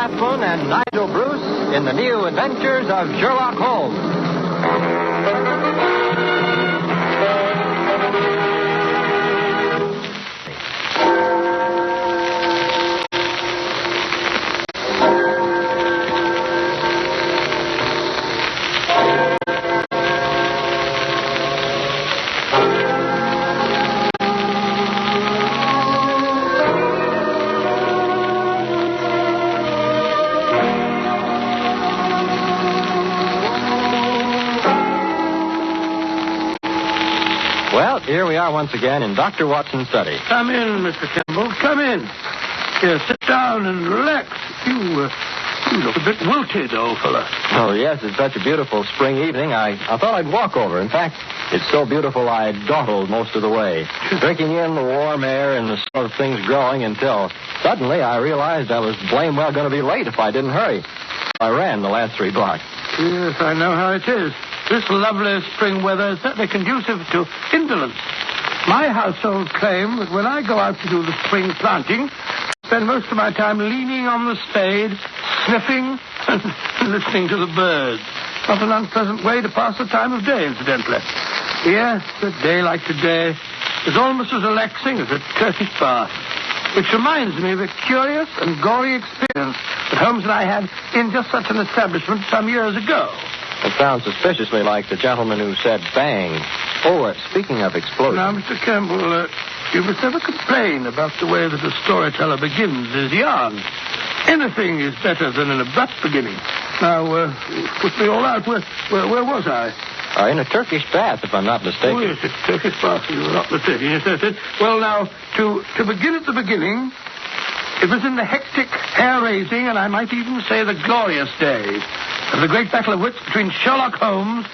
Rathbone and Nigel Bruce in the new adventures of Sherlock Holmes. Well, here we are once again in Dr. Watson's study. Come in, Mr. Campbell. Come in. Here, sit down and relax. You look a bit wilted, old fella. Oh, yes, it's such a beautiful spring evening. I thought I'd walk over. In fact, it's so beautiful I dawdled most of the way, drinking in the warm air and the smell of things growing until suddenly I realized I was blame well going to be late if I didn't hurry. I ran the last 3 blocks. Yes, I know how it is. This lovely spring weather is certainly conducive to indolence. My household claim that when I go out to do the spring planting, I spend most of my time leaning on the spade, sniffing and listening to the birds. Not an unpleasant way to pass the time of day, incidentally. Yes, a day like today is almost as relaxing as a Turkish bath. Which reminds me of a curious and gory experience that Holmes and I had in just such an establishment some years ago. It sounds suspiciously like the gentleman who said bang. Oh, speaking of explosions. Now, Mr. Campbell, you must never complain about the way that a storyteller begins his yarn. Anything is better than an abrupt beginning. Now, put me all out. Where was I? In a Turkish bath, if I'm not mistaken. Oh, yes, it's Turkish bath. You're not mistaken. Yes, that's it. Well, now, to begin at the beginning, it was in the hectic, hair-raising, and I might even say the glorious days of the great battle of wits between Sherlock Holmes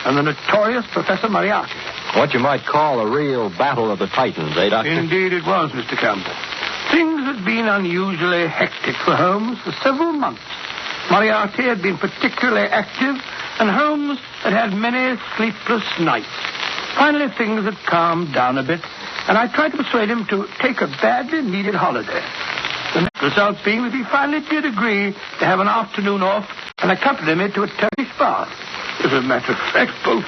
and the notorious Professor Moriarty. What you might call a real battle of the titans, eh, Doctor? Indeed it was, Mr. Campbell. Things had been unusually hectic for Holmes for several months. Moriarty had been particularly active, and Holmes had had many sleepless nights. Finally, things had calmed down a bit, and I tried to persuade him to take a badly needed holiday. The net result being that he finally did agree to have an afternoon off and accompany me to a Turkish bath. As a matter of fact, both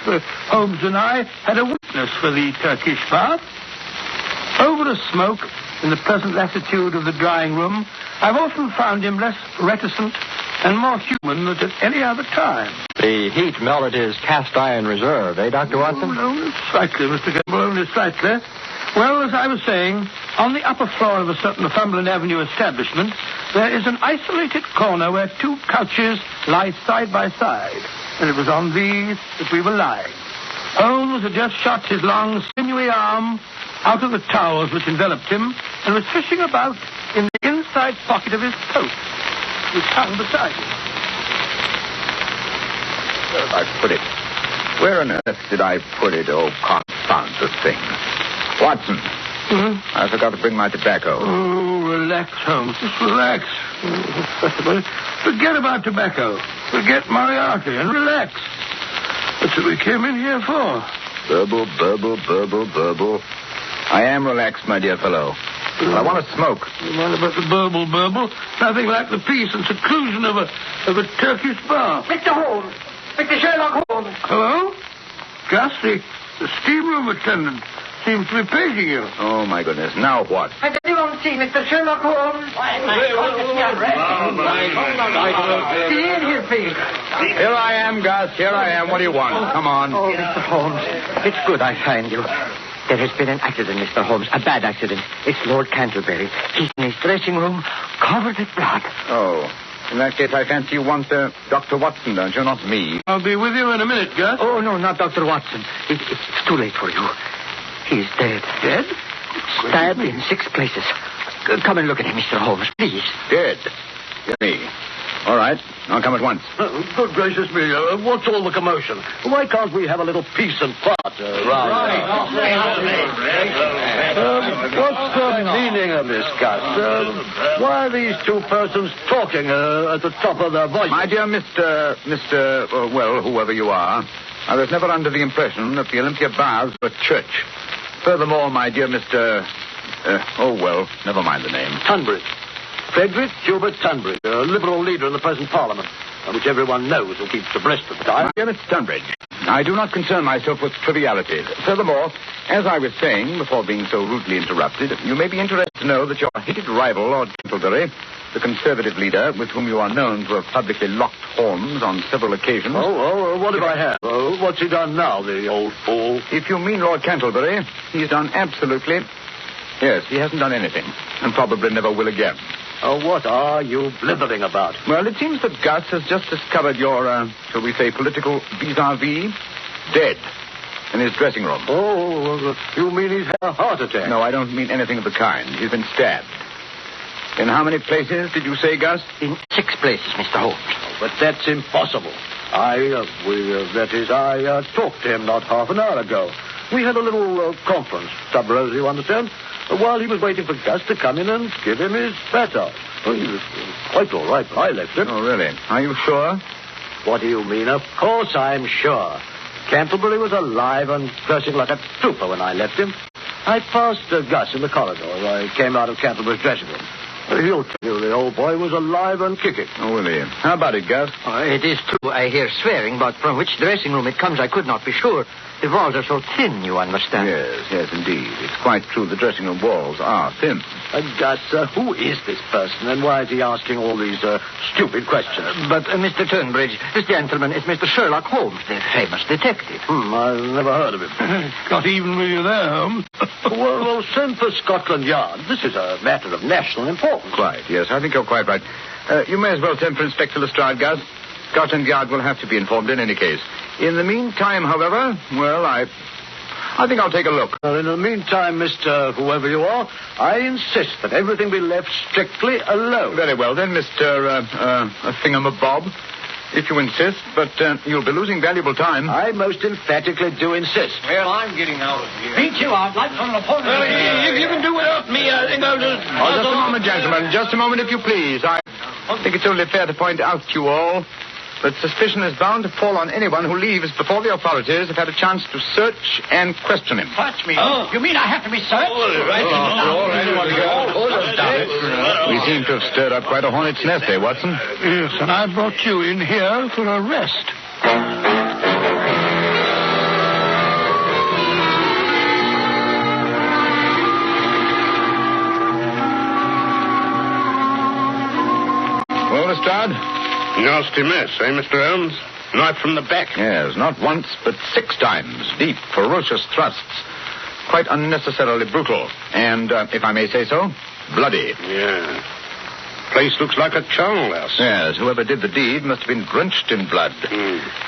Holmes and I had a weakness for the Turkish bath. Over a smoke, in the pleasant latitude of the drawing room, I've often found him less reticent and more human than at any other time. The heat melted his cast iron reserve, eh, Dr. Watson? Only slightly, Mr. Campbell, only slightly. Well, as I was saying, on the upper floor of a certain Northumberland Avenue establishment, there is an isolated corner where 2 couches lie side by side, and it was on these that we were lying. Holmes had just shot his long, sinewy arm out of the towels which enveloped him and was fishing about in the inside pocket of his coat, which hung beside him. Where have I put it? Where on earth did I put it? Oh, confound the thing. Watson. I forgot to bring my tobacco. Oh, relax, Holmes. Just relax. Forget about tobacco. Forget Moriarty and relax. That's what we came in here for. Burble, burble, burble, burble. I am relaxed, my dear fellow. I want to smoke. What about the burble, burble? Nothing like the peace and seclusion of a Turkish bath. Mr. Holmes. Mr. Sherlock Holmes. Hello? Gus, the steam room attendant seems to be paging you. Oh, my goodness. Now what? Has anyone seen Mr. Sherlock Holmes? See in here, please. Here I am, Gus. Here I am. What do you want? Come on. Oh, Mr. Holmes, it's good I find you. There has been an accident, Mr. Holmes. A bad accident. It's Lord Canterbury. He's in his dressing room, covered with blood. Oh. In that case, I fancy you want Dr. Watson, don't you? Not me. I'll be with you in a minute, Gus. Oh, no, not Dr. Watson. It's too late for you. He's dead. Dead? Stabbed in 6 places. Come and look at him, Mr. Holmes, please. Dead. Get me. All right. I'll come at once. Good gracious me. What's all the commotion? Why can't we have a little peace and quiet around? What's the meaning of this, Gus? Why are these 2 persons talking at the top of their voices? My dear Mr. whoever you are, I was never under the impression that the Olympia Baths were a church. Furthermore, my dear Mr. never mind the name. Tunbridge. Frederick Hubert Tunbridge, a Liberal leader in the present Parliament, which everyone knows and keeps abreast of the time. Dear Mr. Tunbridge, I do not concern myself with trivialities. Furthermore, as I was saying, before being so rudely interrupted, you may be interested to know that your hated rival, Lord Canterbury, the Conservative leader, with whom you are known to have publicly locked horns on several occasions... what if I have? What's he done now, the old fool? If you mean Lord Canterbury, he's done absolutely... Yes, he hasn't done anything, and probably never will again. What are you blithering about? Well, it seems that Gus has just discovered your, shall we say, political vis-a-vis dead in his dressing room. You mean he's had a heart attack? No, I don't mean anything of the kind. He's been stabbed. In how many places did you say, Gus? In 6 places, Mr. Holmes. But that's impossible. I talked to him not half an hour ago. We had a little conference, Sub Rose, you understand, while he was waiting for Gus to come in and give him his bat out. Well, he was quite all right when I left him. Oh, really? Are you sure? What do you mean? Of course I'm sure. Canterbury was alive and dressing like a trooper when I left him. I passed Gus in the corridor as I came out of Canterbury's dressing room. He'll tell you the old boy was alive and kicking. Oh, will he? How about it, Gus? It is true. I hear swearing, but from which dressing room it comes, I could not be sure. The walls are so thin, you understand. Yes, indeed. It's quite true. The dressing room walls are thin. Gus, who is this person, and why is he asking all these stupid questions? But, Mr. Turnbridge, this gentleman is Mr. Sherlock Holmes, the famous detective. I've never heard of him. Got even with you there, Holmes. well, send for Scotland Yard. This is a matter of national importance. Quite, yes. I think you're quite right. You may as well send for Inspector Lestrade, Gus. Scotland Yard will have to be informed in any case. In the meantime, however, well, I think I'll take a look. Well, in the meantime, Mr. Whoever you are, I insist that everything be left strictly alone. Very well, then, Mr. Thingamabob, if you insist, but you'll be losing valuable time. I most emphatically do insist. Well, I'm getting out of here. Me too. I'd like on an appointment. If you can do without me, I think I'll just... Just a moment, gentlemen. Just a moment, if you please. I think it's only fair to point out to you all that suspicion is bound to fall on anyone who leaves before the authorities have had a chance to search and question him. Touch me. Oh. You mean I have to be searched? We seem to have stirred up quite a hornet's nest, eh, Watson? Yes, and I brought you in here for a rest. Well, Lestrade? Nasty mess, eh, Mr. Holmes? Knife from the back. Yes, not once, but 6 times. Deep, ferocious thrusts. Quite unnecessarily brutal. And, if I may say so, bloody. Yeah. Place looks like a charnel house. Yes, whoever did the deed must have been drenched in blood.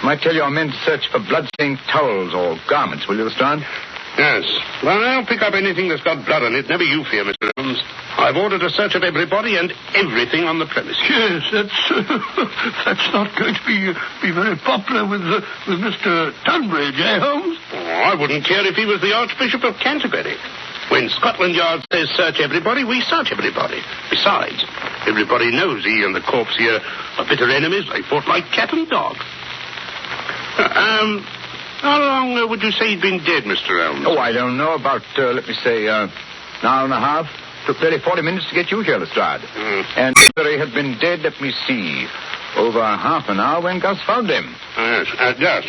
Might tell your men to search for blood-stained towels or garments, will you, Lestrade? Yes. Well, I'll pick up anything that's got blood on it. Never you fear, Mr. Holmes. I've ordered a search of everybody and everything on the premises. Yes, that's not going to be very popular with Mr. Tunbridge, eh, Holmes? Oh, I wouldn't care if he was the Archbishop of Canterbury. When Scotland Yard says search everybody, we search everybody. Besides, everybody knows he and the corpse here are bitter enemies. They fought like cat and dog. How long would you say he'd been dead, Mr. Holmes? Oh, I don't know. About, let me say, an hour and a half. Took barely 40 minutes to get you here, Lestrade. And he had been dead, let me see, over half an hour when Gus found him. Yes, Gus.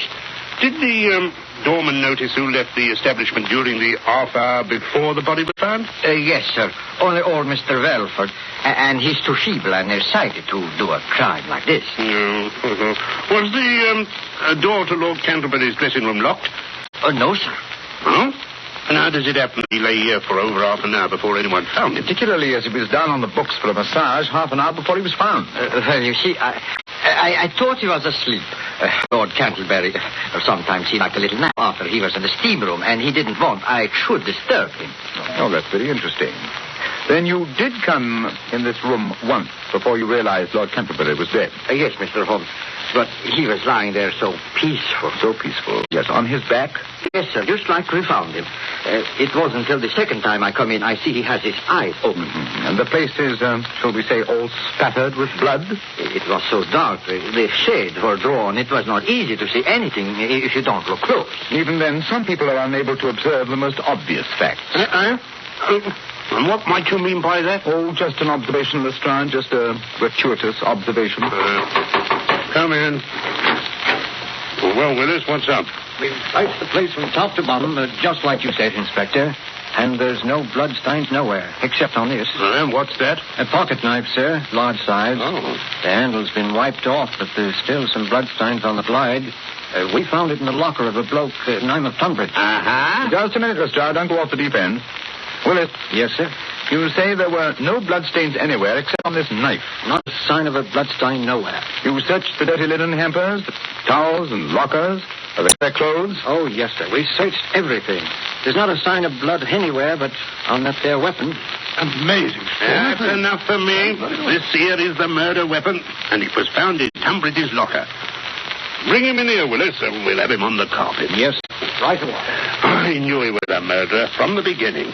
Did the doorman notice who left the establishment during the half hour before the body was found? Yes, sir. Only old Mr. Welford. And he's too feeble and nearsighted to do a crime like this. Was the door to Lord Canterbury's dressing room locked? No, sir. Huh? And how does it happen he lay here for over half an hour before anyone found him? Particularly as he was down on the books for a massage half an hour before he was found. Well, you see, I thought he was asleep. Lord Canterbury sometimes he liked a little nap after he was in the steam room, and he didn't want I should disturb him. Oh, that's very interesting. Then you did come in this room once before you realized Lord Canterbury was dead? Yes, Mr. Holmes. But he was lying there so peaceful. So peaceful? Yes, on his back? Yes, sir, just like we found him. It wasn't until the second time I come in I see he has his eyes open. Mm-hmm. And the place is, shall we say, all spattered with blood? It was so dark. The shades were drawn. It was not easy to see anything if you don't look close. Even then, some people are unable to observe the most obvious facts. And what might you mean by that? Oh, just an observation, Lestrade. Just a gratuitous observation. Come in. Well, Willis, what's up? We've searched the place from top to bottom, just like you said, Inspector. And there's no bloodstains nowhere, except on this. And what's that? A pocket knife, sir, large size. Oh. The handle's been wiped off, but there's still some bloodstains on the blade. We found it in the locker of a bloke named of Tunbridge. Uh-huh. Just a minute, Lestrade. Don't go off the deep end. Willis. Yes, sir? You say there were no bloodstains anywhere except on this knife. Not a sign of a bloodstain nowhere. You searched the dirty linen hampers, the towels and lockers, their clothes? Oh, yes, sir. We searched everything. There's not a sign of blood anywhere but on that there weapon. Amazing. That's enough for me. This here is the murder weapon, and it was found in Tunbridge's locker. Bring him in here, Willis, and we'll have him on the carpet. Yes, right away. I knew he was a murderer from the beginning.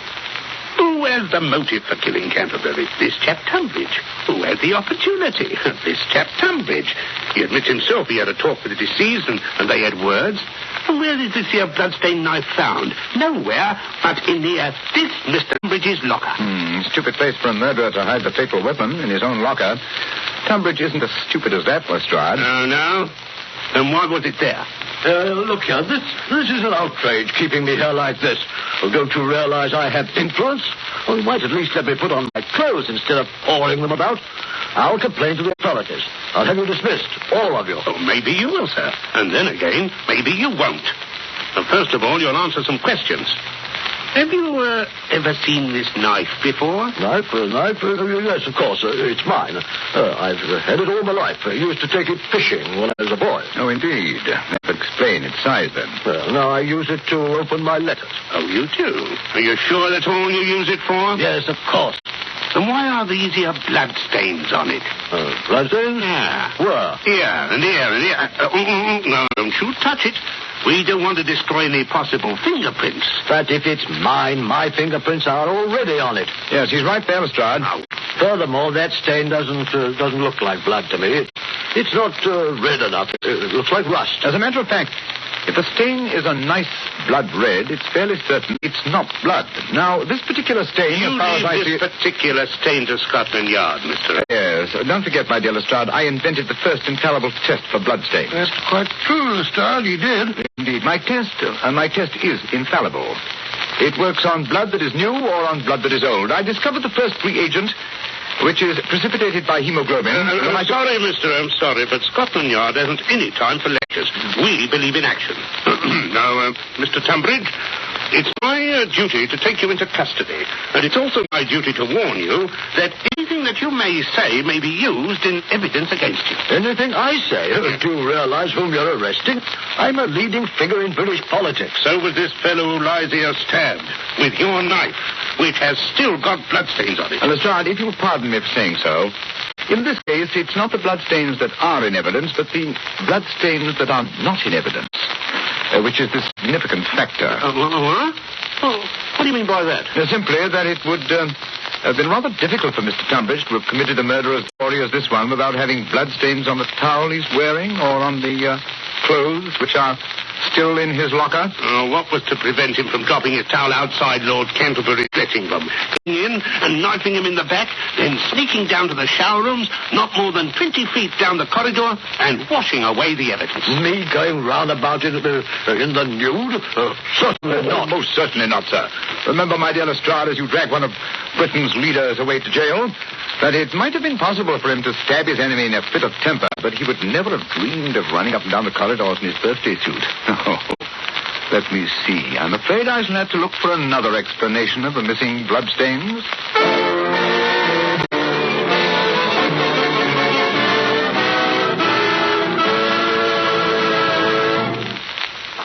Who has the motive for killing Canterbury? This chap Tunbridge. Who had the opportunity? This chap Tunbridge. He admits himself he had a talk with the deceased and they had words. And where is this here bloodstained knife found? Nowhere but in this Mr. Tunbridge's locker. Stupid place for a murderer to hide the fatal weapon in his own locker. Tunbridge isn't as stupid as that, Lestrade. No? Then why was it there? Look here, this is an outrage, keeping me here like this. Well, don't you realize I have influence? Well, you might at least let me put on my clothes instead of ordering them about. I'll complain to the authorities. I'll have you dismissed, all of you. Oh, maybe you will, sir. And then again, maybe you won't. But first of all, you'll answer some questions. Have you ever seen this knife before? Knife? Yes, of course. It's mine. I've had it all my life. I used to take it fishing when I was a boy. Oh, indeed. That would explain its size, then. Well, now I use it to open my letters. Oh, you do? Are you sure that's all you use it for? Yes, of course. Then why are these here bloodstains on it? Bloodstains? Yeah. Where? Here and here and here. No, don't you touch it. We don't want to destroy any possible fingerprints. But if it's mine, my fingerprints are already on it. Yes, he's right there, Lestrade. Furthermore, that stain doesn't look like blood to me. It's not red enough. It looks like rust. As a matter of fact, if the stain is a nice blood red, it's fairly certain it's not blood. Now, this particular stain, You as far as I leave see... this particular stain to Scotland Yard, Mr. Yes. Don't forget, my dear Lestrade, I invented the first infallible test for blood stains. That's quite true, Lestrade. You did. Indeed. My test is infallible. It works on blood that is new or on blood that is old. I discovered the first reagent, which is precipitated by hemoglobin. I'm sorry, mister, I'm sorry, but Scotland Yard hasn't any time for lectures. We believe in action. Now, Mr. Tunbridge, it's my duty to take you into custody, and it's also my duty to warn you that anything that you may say may be used in evidence against you. Anything I say? Do you realize whom you're arresting? I'm a leading figure in British politics. So was this fellow who lies here stabbed with your knife, which has still got bloodstains on it. Lestrade, if you'll pardon me for saying so, in this case, it's not the bloodstains that are in evidence, but the bloodstains that are not in evidence, which is the significant factor. What? Oh, what do you mean by that? Simply that it would have been rather difficult for Mr. Tunbridge to have committed a murder as gory as this one without having bloodstains on the towel he's wearing or on the clothes which are still in his locker. What was to prevent him from dropping his towel outside Lord Canterbury's dressing room, coming in and knifing him in the back, then sneaking down to the shower rooms, not more than 20 feet down the corridor, and washing away the evidence? Me going round about it in the nude? Certainly not. Most certainly not, sir. Remember, my dear Lestrade, as you drag one of Britain's leaders away to jail, that it might have been possible for him to stab his enemy in a fit of temper, but he would never have dreamed of running up and down the corridors in his birthday suit. Oh, let me see. I'm afraid I shall have to look for another explanation of the missing bloodstains.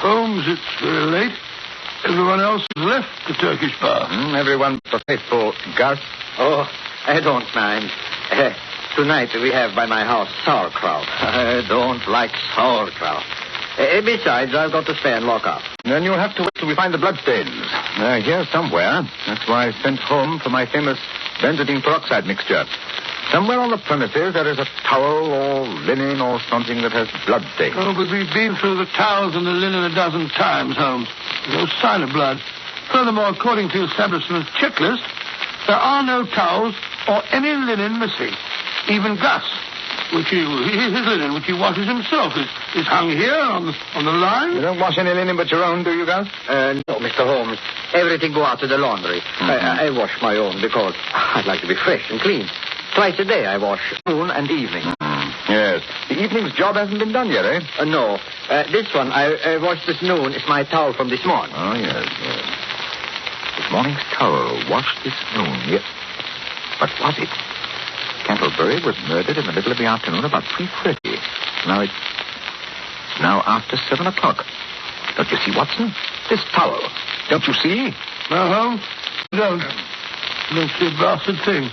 Holmes, it's very late. Everyone else has left the Turkish bar. Everyone but the faithful Gus. Oh, I don't mind. Tonight we have by my house sauerkraut. I don't like sauerkraut. Besides, I've got to stay and lock up. Then you'll have to wait till we find the bloodstains. They're here somewhere. That's why I sent home for my famous benzidine peroxide mixture. Somewhere on the premises there is a towel or linen or something that has bloodstains. Oh, but we've been through the towels and the linen a dozen times, Holmes. No sign of blood. Furthermore, according to the establishment's checklist, There are no towels or any linen missing. Even Gus, his linen, which he washes himself, is hung here on the line. You don't wash any linen but your own, do you, Gus? No, Mr. Holmes. Everything go out to the laundry. I wash my own because I'd like to be fresh and clean. Twice a day I wash, noon and evening. Yes. The evening's job hasn't been done yet, eh? No. This one I washed this noon. It's my towel from this morning. Oh, yes. This morning's towel washed this noon. Yes. What was it? Cantlebury was murdered in the middle of the afternoon about 3:30. Now it's now after 7 o'clock. Don't you see, Watson? This towel. Don't you see? No, Holmes. Don't see a blasted thing.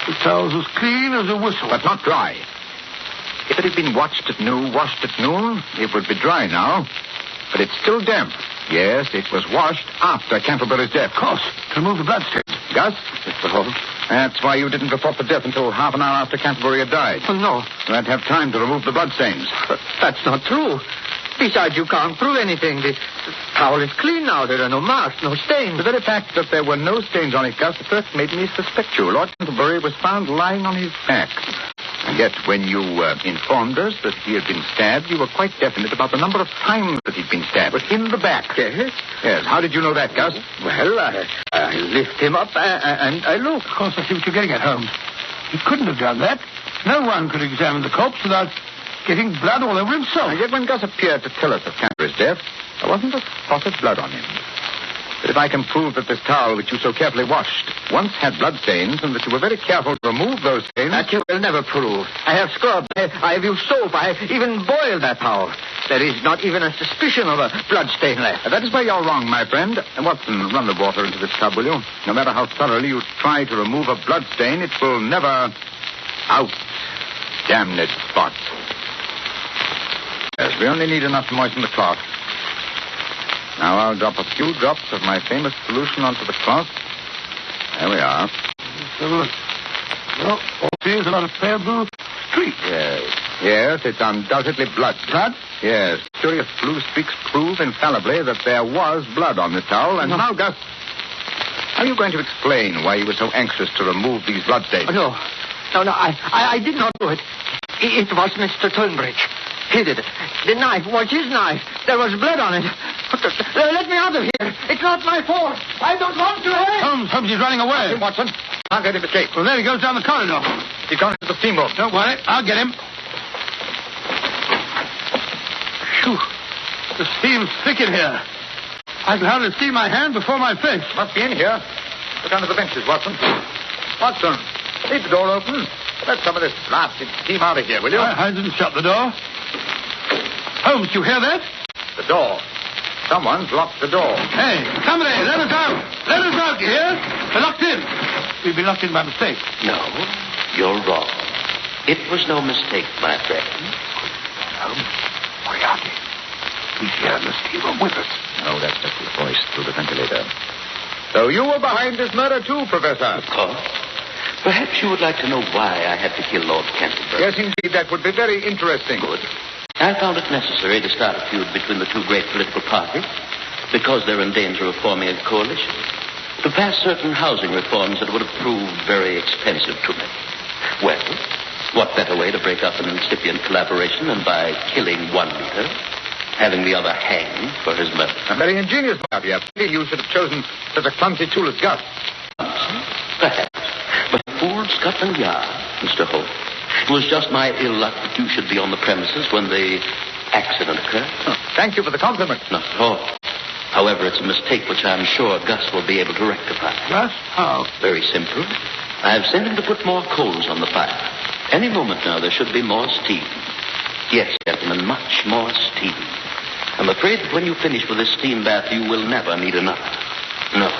The towel's as clean as a whistle. But not dry. If it had been washed at noon, it would be dry now. But it's still damp. Yes, it was washed after Cantlebury's death. Of course, to remove the bloodstains. Gus? Mr. Holmes. That's why you didn't report the death until half an hour after Canterbury had died. Oh, no. You had to have time to remove the bloodstains. But that's not true. Besides, you can't prove anything. The towel is clean now. There are no marks, no stains. The very fact that there were no stains on it, Gus, first made me suspect you. Lord Canterbury was found lying on his back. And yet, when you informed us that he had been stabbed, you were quite definite about the number of times that he'd been stabbed. But in the back. Yes? Yes. How did you know that, Gus? Well, I lift him up and I look. Of course, I see what you're getting at, Holmes. He couldn't have done that. No one could examine the corpse without getting blood all over himself. And yet when Gus appeared to tell us of Canterbury's death, there wasn't a spot of blood on him. But if I can prove that this towel which you so carefully washed once had blood stains and that you were very careful to remove those stains... That you will never prove. I have scrubbed. I have used soap. I have even boiled that towel. There is not even a suspicion of a blood stain left. That is where you're wrong, my friend. Watson, run the water into this tub, will you? No matter how thoroughly you try to remove a blood stain, it will never... Out. Damn it, spot. Yes, we only need enough to moisten the cloth. Now I'll drop a few drops of my famous solution onto the cloth. There we are. Well, all here's about a pale blue streak. Yes, it's undoubtedly blood. Blood? Yes. Curious blue streaks prove infallibly that there was blood on the towel. And now, Gus, how are you going to explain why you were so anxious to remove these bloodstains? No, I did not do it. It was Mr. Tunbridge. He did it. The knife was his knife. There was blood on it. Let me out of here. It's not my fault. I don't want to. Holmes, he's running away. Hey, Watson, can't let him escape. Well, there he goes down the corridor. He's gone into the steamboat. Don't worry. I'll get him. Phew. The steam's thick in here. I can hardly see my hand before my face. Must be in here. Look under the benches, Watson. Watson, leave the door open. Let some of this blasted steam out of here, will you? I didn't shut the door. Holmes, you hear that? The door. Someone's locked the door. Hey, somebody, let us out. Let us out, you hear? We're locked in. We've been locked in by mistake. No, you're wrong. It was no mistake, my friend. Holmes, Moriarty. He's here in the steamer with us. Oh, that's just his voice through the ventilator. So you were behind this murder too, Professor? Of course. Perhaps you would like to know why I had to kill Lord Canterbury. Yes, indeed. That would be very interesting. Good. I found it necessary to start a feud between the two great political parties because they're in danger of forming a coalition to pass certain housing reforms that would have proved very expensive to them. Well, what better way to break up an incipient collaboration than by killing one leader, having the other hanged for his murder? A very ingenious part, you You should have chosen such a clumsy tool as Gus. Perhaps. But I fooled Scotland Yard, Mr. Holmes. It was just my ill luck that you should be on the premises when the accident occurred. Oh, thank you for the compliment. Not at all. However, it's a mistake which I'm sure Gus will be able to rectify. Gus? How? Very simple. I have sent him to put more coals on the fire. Any moment now, there should be more steam. Yes, gentlemen, much more steam. I'm afraid that when you finish with this steam bath, you will never need another. No.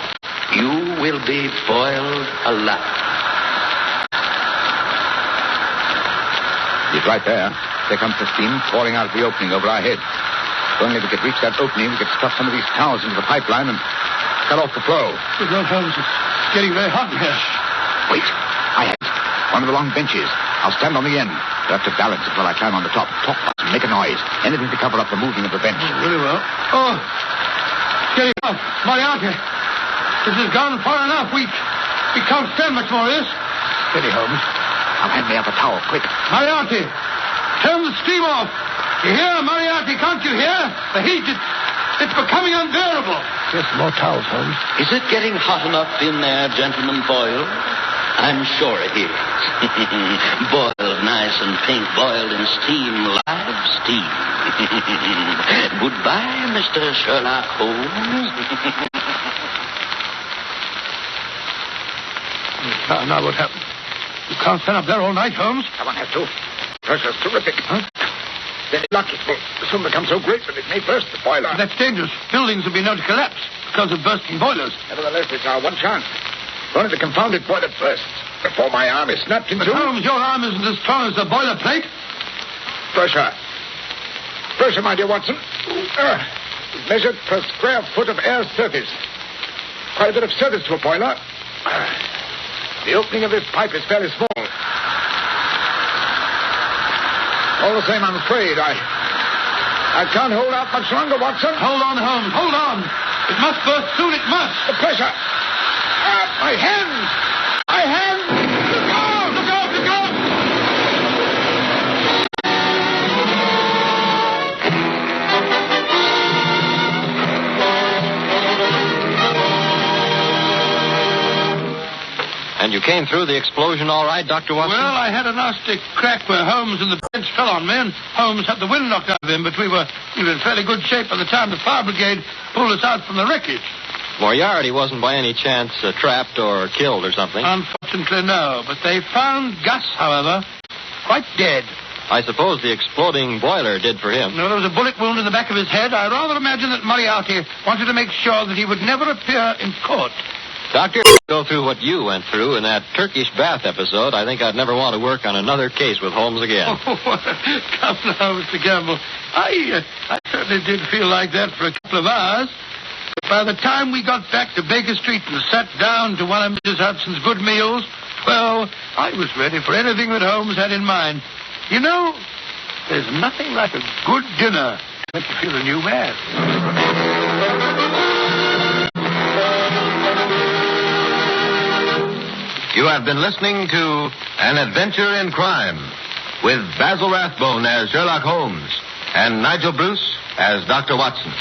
You will be boiled alive. He's right there. There comes the steam pouring out of the opening over our heads. If only we could reach that opening, we could stuff some of these towels into the pipeline and cut off the flow. Good Lord, Holmes, it's getting very hot in here. Wait. I have it. One of the long benches. I'll stand on the end. You'll have to balance it while I climb on the top. Talk, make a noise. Anything to cover up the movement of the bench. Very well. Oh, it's getting hot. Moriarty, this has gone far enough. We We can't stand much more of this. Steady, Holmes. Now hand me up a towel, quick. Moriarty, turn the steam off. You hear, Moriarty? Can't you hear? The heat, it's becoming unbearable. Just more towels, Holmes. Is it getting hot enough in there, Gentleman Boyle? I'm sure it is. Boiled nice and pink, boiled in steam, live steam. Goodbye, Mr. Sherlock Holmes. Now what happened? You can't stand up there all night, Holmes. I won't have to. Pressure's terrific. Huh? The luck it will soon become so great that it may burst the boiler. That's dangerous. Buildings will be known to collapse because of bursting boilers. Nevertheless, it's our one chance. Only the confounded boiler bursts before my arm is snapped in But two. Holmes, your arm isn't as strong as the boiler plate. Pressure. Pressure, my dear Watson. Measured per square foot of air surface. Quite a bit of surface to a boiler. The opening of this pipe is fairly small. All the same, I'm afraid I can't hold out much longer, Watson. Hold on, Holmes. Hold on. It must burst soon. It must. The pressure. My hands. My hands. Look out. Look out. Look out. And you came through the explosion all right, Dr. Watson? Well, I had a nasty crack where Holmes and the bench fell on me, and Holmes had the wind knocked out of him, but we were in fairly good shape by the time the fire brigade pulled us out from the wreckage. Moriarty wasn't by any chance trapped or killed or something? Unfortunately, no. But they found Gus, however, quite dead. I suppose the exploding boiler did for him. No, there was a bullet wound in the back of his head. I rather imagine that Moriarty wanted to make sure that he would never appear in court. Doctor, go through what you went through in that Turkish bath episode. I think I'd never want to work on another case with Holmes again. Come now, Mr. Gamble. I certainly did feel like that for a couple of hours. But by the time we got back to Baker Street and sat down to one of Mrs. Hudson's good meals, well, I was ready for anything that Holmes had in mind. You know, there's nothing like a good dinner to make you feel a new man. You have been listening to An Adventure in Crime with Basil Rathbone as Sherlock Holmes and Nigel Bruce as Dr. Watson.